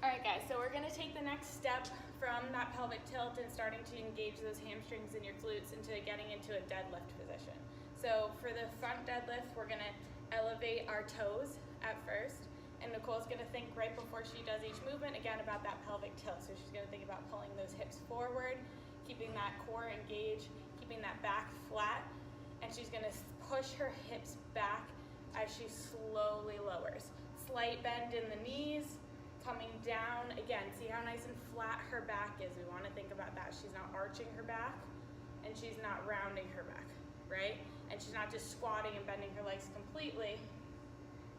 All right, guys, so we're gonna take the next step from that pelvic tilt and starting to engage those hamstrings and your glutes into getting into a deadlift position. So for the front deadlift, we're gonna elevate our toes at first, and Nicole's gonna think right before she does each movement, again, about that pelvic tilt. So she's gonna think about pulling those hips forward, keeping that core engaged, keeping that back flat, and she's gonna push her hips back as she slowly lowers. Slight bend in the knees, coming down. Again, see how nice and flat her back is. We wanna think about that. She's not arching her back, and she's not rounding her back, right? And she's not just squatting and bending her legs completely.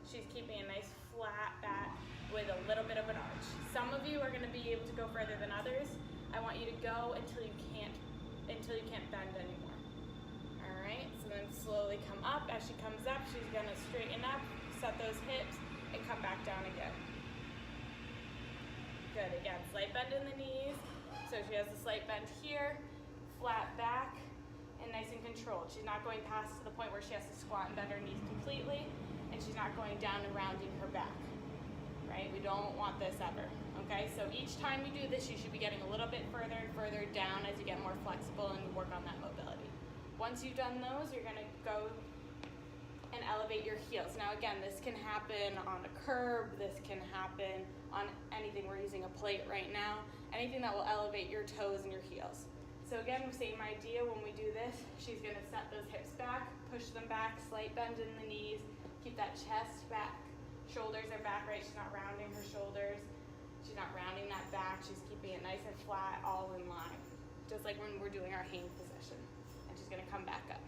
She's keeping a nice flat back with a little bit of an arch. Some of you are gonna be able to go further than others. I want you to go until you can't bend anymore. All right, so then slowly come up. As she comes up, she's gonna straighten up, set those hips, and come back down again. Good, again, slight bend in the knees. So she has a slight bend here, flat back, and nice and controlled. She's not going past to the point where she has to squat and bend her knees completely, and she's not going down and rounding her back, right? We don't want this ever, okay? So each time you do this, you should be getting a little bit further and further down as you get more flexible and work on that mobility. Once you've done those, you're gonna go and elevate your heels. Now again, this can happen on a curb, this can happen on anything. We're using a plate right now, anything that will elevate your toes and your heels. So again, same idea when we do this. She's gonna set those hips back, push them back, slight bend in the knees, keep that chest back. Shoulders are back, right? She's not rounding her shoulders. She's not rounding that back. She's keeping it nice and flat, all in line. Just like when we're doing our hang position. And she's gonna come back up.